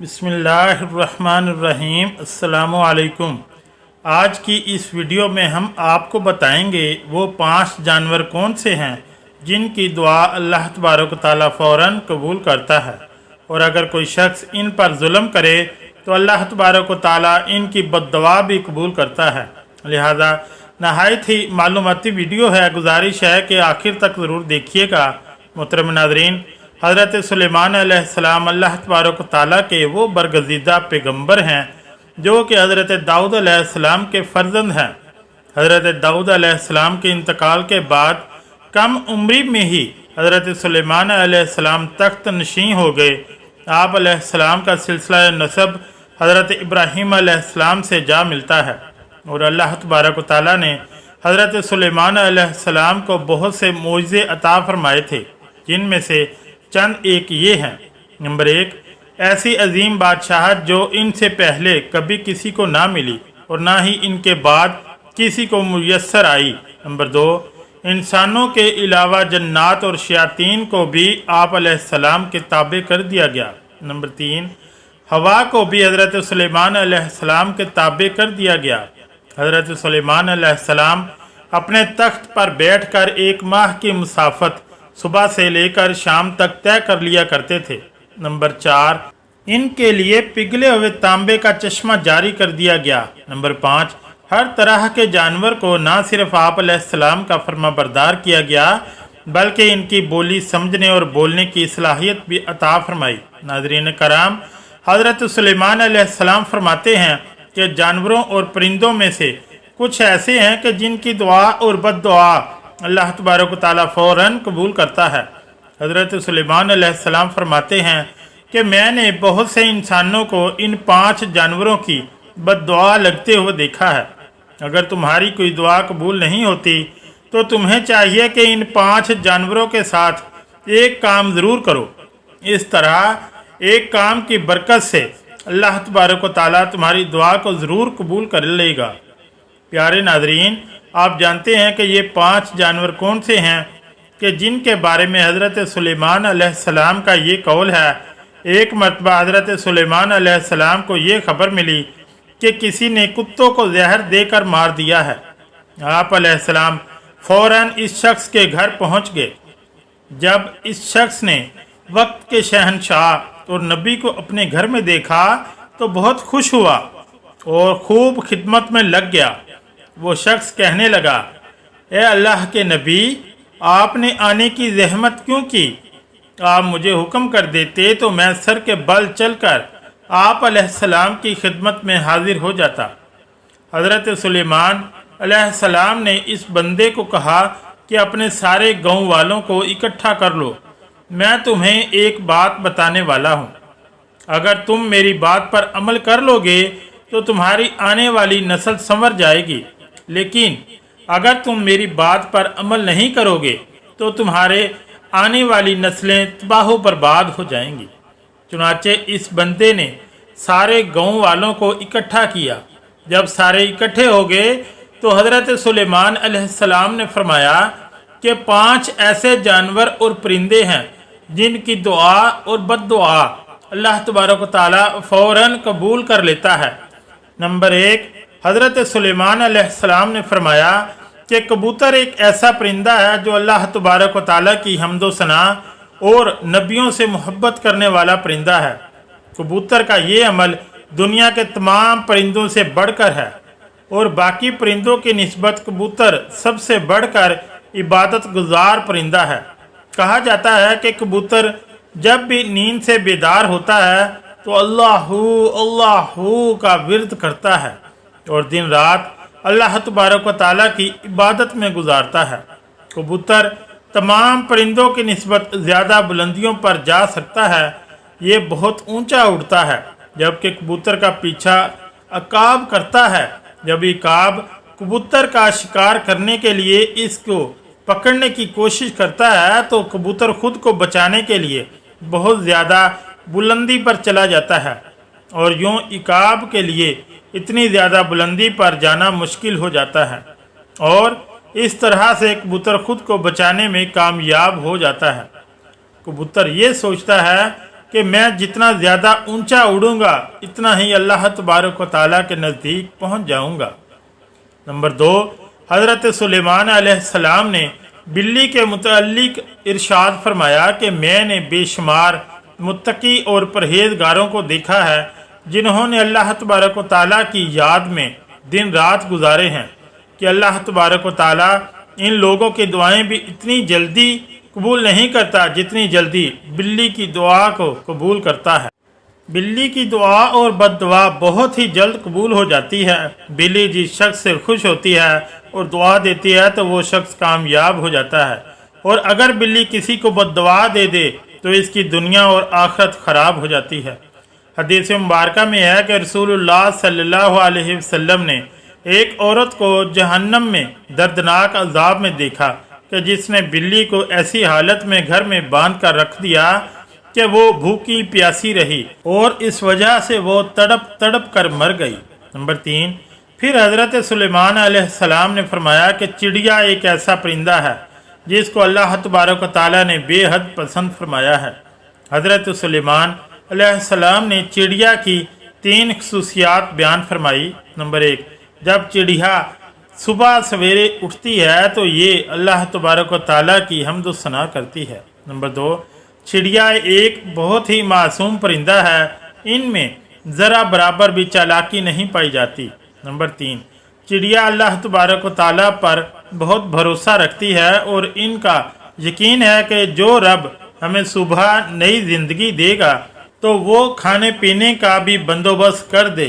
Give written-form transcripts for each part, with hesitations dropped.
बिस्मिल्लाहिर्रहमानिर्रहीम। अस्सलामुअलैकुम। आज की इस वीडियो में हम आपको बताएंगे वो 5 जानवर कौन से हैं जिनकी दुआ अल्लाह तबारक ताला फ़ौरन कबूल करता है, और अगर कोई शख्स इन पर जुल्म करे तो अल्लाह तबारक ताला इनकी बद्दुआ भी कबूल करता है। लिहाजा नहायत ही मालूमाती वीडियो है, गुजारिश है कि आखिर तक ज़रूर देखिएगा। मोहतरम नाज़रीन, हज़रत सुलेमान अलैहिस्सलाम अल्लाह तबारक ताला के वो बरगज़ीदा पैगम्बर हैं जो कि हज़रत दाऊद अलैहिस्सलाम के फ़र्जंद हैं। हज़रत दाऊद अलैहिस्सलाम के इंतकाल के बाद कम उम्री में ही हज़रत सुलेमान अलैहिस्सलाम तख्त नशीं हो गए। आप अलैहिस्सलाम का सिलसिला नसब हज़रत इब्राहीम अलैहिस्सलाम से जा मिलता है, और अल्लाह तबारक ताला ने हज़रत सुलेमान अलैहिस्सलाम को बहुत से मोइज़े अता फरमाए थे, जिनमें से चंद एक ये हैं। नंबर 1, ऐसी अजीम बादशाहत जो इनसे पहले कभी किसी को ना मिली और ना ही इनके बाद किसी को मुयस्सर आई। नंबर 2, इंसानों के अलावा जन्नात और शयातीन को भी आप अलैहिस्सलाम के ताबे कर दिया गया। नंबर 3, हवा को भी हज़रत सुलेमान अलैहिस्सलाम के ताबे कर दिया गया। हज़रत सुलेमान अलैहिस्सलाम अपने तख्त पर बैठकर 1 माह की मुसाफत सुबह से लेकर शाम तक तय कर लिया करते थे। नंबर 4, इनके लिए पिघले हुए तांबे का चश्मा जारी कर दिया गया। नंबर 5, हर तरह के जानवर को ना सिर्फ आप अलैहिस्सलाम का फरमाबरदार किया गया बल्कि इनकी बोली समझने और बोलने की सलाहियत भी अता फरमाई। नाज़रीन कराम, हज़रत सुलेमान अलैहिस्सलाम फरमाते हैं कि जानवरों और परिंदों में से कुछ ऐसे हैं कि जिनकी दुआ और बद्दुआ अल्लाह तबारक ताला फ़ौरन कबूल करता है। हज़रत सुलेमान अलैहिस्सलाम फरमाते हैं कि मैंने बहुत से इंसानों को इन 5 जानवरों की बद्दुआ लगते हुए देखा है। अगर तुम्हारी कोई दुआ कबूल नहीं होती तो तुम्हें चाहिए कि इन 5 जानवरों के साथ एक काम ज़रूर करो। इस तरह एक काम की बरकत से अल्लाह तबारक ताला तुम्हारी दुआ को ज़रूर कबूल कर लेगा। प्यारे नाज़रीन, आप जानते हैं कि ये 5 जानवर कौन से हैं कि जिनके बारे में हज़रत सुलेमान अलैहिस्सलाम का ये कौल है। एक मरतबा हज़रत सुलेमान अलैहिस्सलाम को ये खबर मिली कि किसी ने कुत्तों को जहर देकर मार दिया है। आप अलैहिस्सलाम फ़ौरन इस शख्स के घर पहुंच गए। जब इस शख्स ने वक्त के शहनशाह और नबी को अपने घर में देखा तो बहुत खुश हुआ और खूब खिदमत में लग गया। वो शख्स कहने लगा, ए अल्लाह के नबी, आपने आने की ज़हमत क्यों की? आप मुझे हुक्म कर देते तो मैं सर के बल चलकर आप अलैहिस्सलाम की खिदमत में हाजिर हो जाता। हज़रत सुलेमान अलैहिस्सलाम ने इस बंदे को कहा कि अपने सारे गांव वालों को इकट्ठा कर लो, मैं तुम्हें एक बात बताने वाला हूँ। अगर तुम मेरी बात पर अमल कर लोगे तो तुम्हारी आने वाली नस्ल संवर जाएगी, लेकिन अगर तुम मेरी बात पर अमल नहीं करोगे तो तुम्हारे आने वाली नस्लें तबाह बर्बाद हो जाएंगी। चुनाचे इस बंदे ने सारे गांव वालों को इकट्ठा किया। जब सारे इकट्ठे हो गए तो हज़रत सुलेमान अलैहिस्सलाम ने फरमाया कि 5 ऐसे जानवर और परिंदे हैं जिनकी दुआ और बद्दुआ अल्लाह तबारक ताला फ़ौरन कबूल कर लेता है। नंबर 1, हज़रत सुलेमान अलैहिस्सलाम ने फरमाया कि कबूतर एक ऐसा परिंदा है जो अल्लाह तबारक व ताला की हम्दो सना और नबियों से मोहब्बत करने वाला परिंदा है। कबूतर का ये अमल दुनिया के तमाम परिंदों से बढ़कर है, और बाकी परिंदों की निस्बत कबूतर सबसे बढ़कर इबादत गुजार परिंदा है। कहा जाता है कि कबूतर जब भी नींद से बेदार होता है तो अल्लाहू अल्लाहू का विर्द करता है और दिन रात अल्लाह तबारक व ताला की इबादत में गुजारता है। कबूतर तमाम परिंदों की निस्बत ज़्यादा बुलंदियों पर जा सकता है, ये बहुत ऊंचा उड़ता है, जबकि कबूतर का पीछा अकाब करता है। जब इकाब कबूतर का शिकार करने के लिए इसको पकड़ने की कोशिश करता है तो कबूतर खुद को बचाने के लिए बहुत ज़्यादा बुलंदी पर चला जाता है, और यूँ इकाब के लिए इतनी ज़्यादा बुलंदी पर जाना मुश्किल हो जाता है, और इस तरह से कबूतर खुद को बचाने में कामयाब हो जाता है। कबूतर ये सोचता है कि मैं जितना ज़्यादा ऊंचा उड़ूंगा इतना ही अल्लाह तबारक व तआला के नज़दीक पहुंच जाऊंगा। नंबर 2, हज़रत सुलेमान अलैहिस्सलाम ने बिल्ली के मुतल्लिक इरशाद फरमाया कि मैंने बेशुमार मुत्तकी और परहेजगारों को देखा है जिन्होंने अल्लाह तबारक व तआला की याद में दिन रात गुजारे हैं कि अल्लाह तबारक व तआला इन लोगों की दुआएं भी इतनी जल्दी कबूल नहीं करता जितनी जल्दी बिल्ली की दुआ को कबूल करता है। बिल्ली की दुआ और बद्दुआ बहुत ही जल्द कबूल हो जाती है। बिल्ली जिस शख्स से खुश होती है और दुआ देती है तो वो शख्स कामयाब हो जाता है, और अगर बिल्ली किसी को बद्दुआ दे दे तो इसकी दुनिया और आखिरत ख़राब हो जाती है। हदीस मुबारक में है कि रसूलुल्लाह सल्लल्लाहु अलैहि वसल्लम ने एक औरत को जहन्नम में दर्दनाक अजाब में देखा कि जिसने बिल्ली को ऐसी हालत में घर में बांध कर रख दिया कि वो भूखी प्यासी रही और इस वजह से वो तड़प तड़प कर मर गई। नंबर 3, फिर हज़रत सुलेमान अलैहिस्सलाम ने फरमाया कि चिड़िया एक ऐसा परिंदा है जिसको अल्लाह तबारक व तआला ने बेहद पसंद फरमाया है। हज़रत सुलेमान अलैहिस्सलाम ने चिड़िया की 3 खसूसियात बयान फरमाई। नंबर 1, जब चिड़िया सुबह सवेरे उठती है तो ये अल्लाह तबारक व तआला की हम्द सना करती है। नंबर 2, चिड़िया एक बहुत ही मासूम परिंदा है, इनमें ज़रा बराबर भी चालाकी नहीं पाई जाती। नंबर 3, चिड़िया अल्लाह तबारक व तआला पर बहुत भरोसा रखती है और इनका यकीन है कि जो रब हमें सुबह नई ज़िंदगी देगा तो वो खाने पीने का भी बंदोबस्त कर दे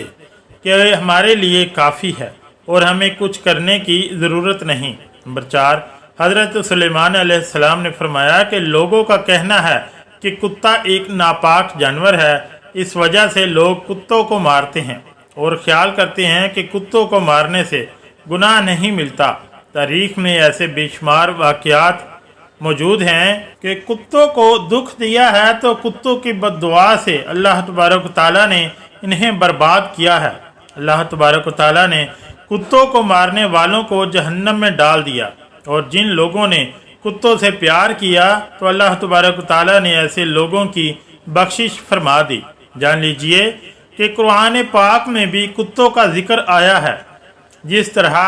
कि हमारे लिए काफ़ी है और हमें कुछ करने की ज़रूरत नहीं। नंबर 4, हज़रत सुलेमान अलैहिस्सलाम ने फरमाया कि लोगों का कहना है कि कुत्ता एक नापाक जानवर है, इस वजह से लोग कुत्तों को मारते हैं और ख्याल करते हैं कि कुत्तों को मारने से गुनाह नहीं मिलता। तारीख़ में ऐसे बेशुमार वाक़यात मौजूद हैं कि कुत्तों को दुख दिया है तो कुत्तों की बद्दुआ से अल्लाह तबारक व तआला ने इन्हें बर्बाद किया है। अल्लाह तबारक व तआला ने कुत्तों को मारने वालों को जहन्नम में डाल दिया, और जिन लोगों ने कुत्तों से प्यार किया तो अल्लाह तबारक व तआला ने ऐसे लोगों की बख्शिश फरमा दी। जान लीजिए कि कुरान पाक में भी कुत्तों का जिक्र आया है। जिस तरह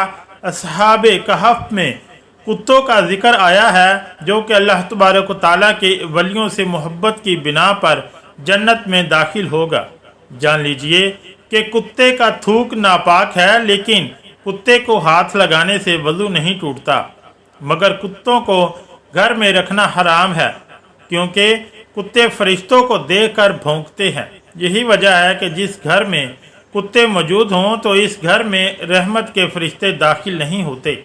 अस्हाबे कहफ में कुत्तों का जिक्र आया है जो कि अल्लाह तबारक व तआला के वलियों से मोहब्बत की बिना पर जन्नत में दाखिल होगा। जान लीजिए कि कुत्ते का थूक नापाक है, लेकिन कुत्ते को हाथ लगाने से वज़ू नहीं टूटता, मगर कुत्तों को घर में रखना हराम है क्योंकि कुत्ते फरिश्तों को देखकर भौंकते हैं। यही वजह है कि जिस घर में कुत्ते मौजूद हों तो इस घर में रहमत के फरिश्ते दाखिल नहीं होते।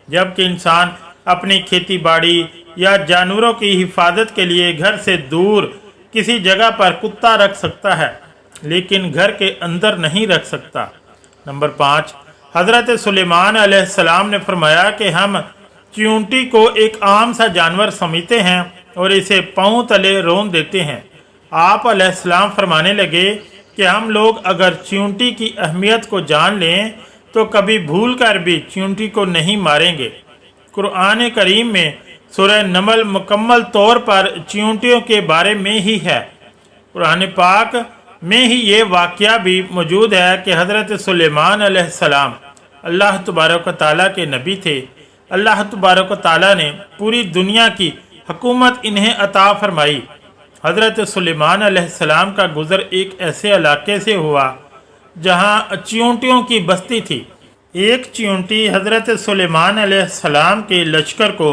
जबकि इंसान अपनी खेती बाड़ी या जानवरों की हिफाजत के लिए घर से दूर किसी जगह पर कुत्ता रख सकता है, लेकिन घर के अंदर नहीं रख सकता। नंबर 5, हज़रत सुलेमान अलैहिस्सलाम ने फरमाया कि हम चींटी को एक आम सा जानवर समझते हैं और इसे पाँव तले रोन देते हैं। आप अलैहिस्सलाम फरमाने लगे कि हम लोग अगर चींटी की अहमियत को जान लें तो कभी भूल कर भी चींटी को नहीं मारेंगे। कुरान करीम में सूरह नमल मुकम्मल तौर पर चींटियों के बारे में ही है। कुरान पाक में ही ये वाक़या भी मौजूद है कि हज़रत सुलेमान अलैहिस्सलाम अल्लाह तबारक व तआला के नबी थे। अल्लाह तबारक व तआला ने पूरी दुनिया की हुकूमत इन्हें अता फरमाई। हज़रत सुलेमान अलैहिस्सलाम का गुज़र एक ऐसे इलाके से हुआ जहाँ चींटियों की बस्ती थी। एक चींटी हज़रत सुलेमान अलैहिस्सलाम के लश्कर को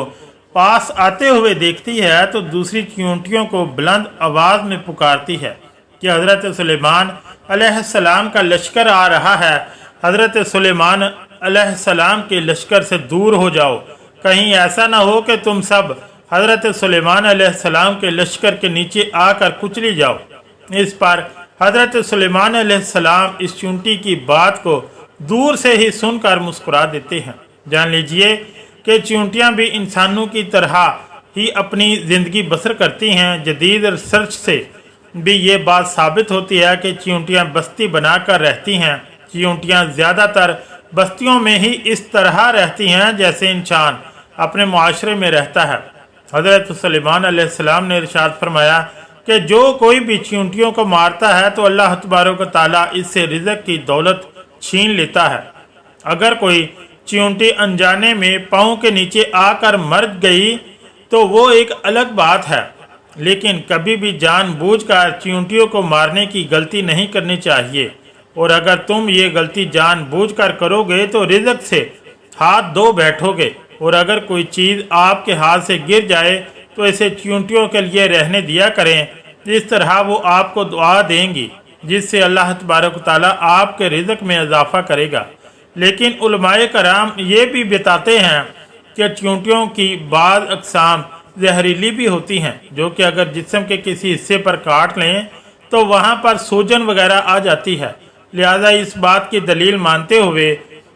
पास आते हुए देखती है तो दूसरी चींटियों को बुलंद आवाज़ में पुकारती है कि हज़रत सुलेमान अलैहिस्सलाम का लश्कर आ रहा है। हज़रत सुलेमान अलैहिस्सलाम के लश्कर से दूर हो जाओ, कहीं ऐसा ना हो कि तुम सब हज़रत सुलेमान अलैहिस्सलाम के लश्कर के नीचे आकर कुचली जाओ। इस पर हज़रत सुलेमान अलैहिस्सलाम इस चींटी की बात को दूर से ही सुनकर मुस्कुरा देते हैं। जान लीजिए कि चींटियाँ भी इंसानों की तरह ही अपनी ज़िंदगी बसर करती हैं। जदीद रिसर्च से भी ये बात साबित होती है कि चींटियाँ बस्ती बनाकर रहती हैं। चींटियाँ ज़्यादातर बस्तियों में ही इस तरह रहती हैं जैसे इंसान अपने मुआशरे में रहता है। हज़रत सुलेमान अलैहिस्सलाम ने इरशाद फरमाया کہ جو کوई بھی चींटियों को मारता है तो अल्लाह तबारक व तआला इससे रिज़्क़ की दौलत छीन लेता है। अगर कोई चींटी अनजाने में पाँव के नीचे आकर मर गई तो वो एक अलग बात है, लेकिन कभी भी जानबूझकर चींटियों को मारने की गलती नहीं करनी चाहिए। और अगर तुम ये गलती जानबूझकर करोगे तो रिज़्क़ से हाथ धो बैठोगे। और अगर कोई चीज़ आपके हाथ से गिर जाए तो इसे चींटियों के लिए रहने दिया करें। इस तरह वो आपको दुआ देंगी जिससे अल्लाह तबारक व तआला आपके रिज़्क़ में इजाफ़ा करेगा। लेकिन उलमाए कराम ये भी बताते हैं कि चींटियों की बाज़ अक़साम जहरीली भी होती हैं, जो कि अगर जिस्म के किसी हिस्से पर काट लें तो वहाँ पर सूजन वगैरह आ जाती है। लिहाजा इस बात की दलील मानते हुए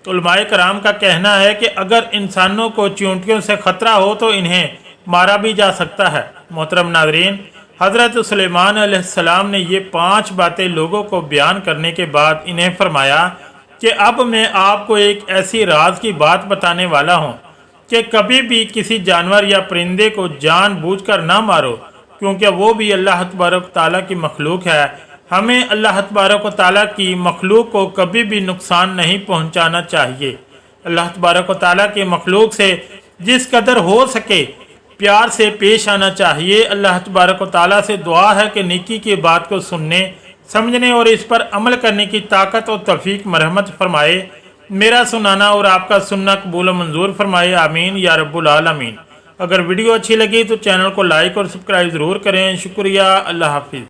उलमाए कराम का कहना है कि अगर इंसानों को चींटियों से ख़तरा हो तो इन्हें मारा भी जा सकता है। मोहतरम नाज़रीन, हज़रत सुलेमान अलैहिस्सलाम ने ये 5 बातें लोगों को बयान करने के बाद इन्हें फरमाया कि अब मैं आपको एक ऐसी राज की बात बताने वाला हूँ कि कभी भी किसी जानवर या परिंदे को जानबूझकर ना मारो, क्योंकि वो भी अल्लाह तबारक व तआला की मखलूक है। हमें अल्लाह तबारक व तआला की मखलूक को कभी भी नुकसान नहीं पहुँचाना चाहिए। अल्लाह तबारक व तआला की मखलूक से जिस कदर हो सके प्यार से पेश आना चाहिए। अल्लाह तबारक व तआला से दुआ है कि नेकी की बात को सुनने, समझने और इस पर अमल करने की ताकत और तौफीक मरहमत फरमाए। मेरा सुनाना और आपका सुनना कबूल व मंजूर फरमाए, आमीन या रब्बुल आलमीन। अगर वीडियो अच्छी लगी तो चैनल को लाइक और सब्सक्राइब ज़रूर करें। शुक्रिया। अल्लाह हाफिज़।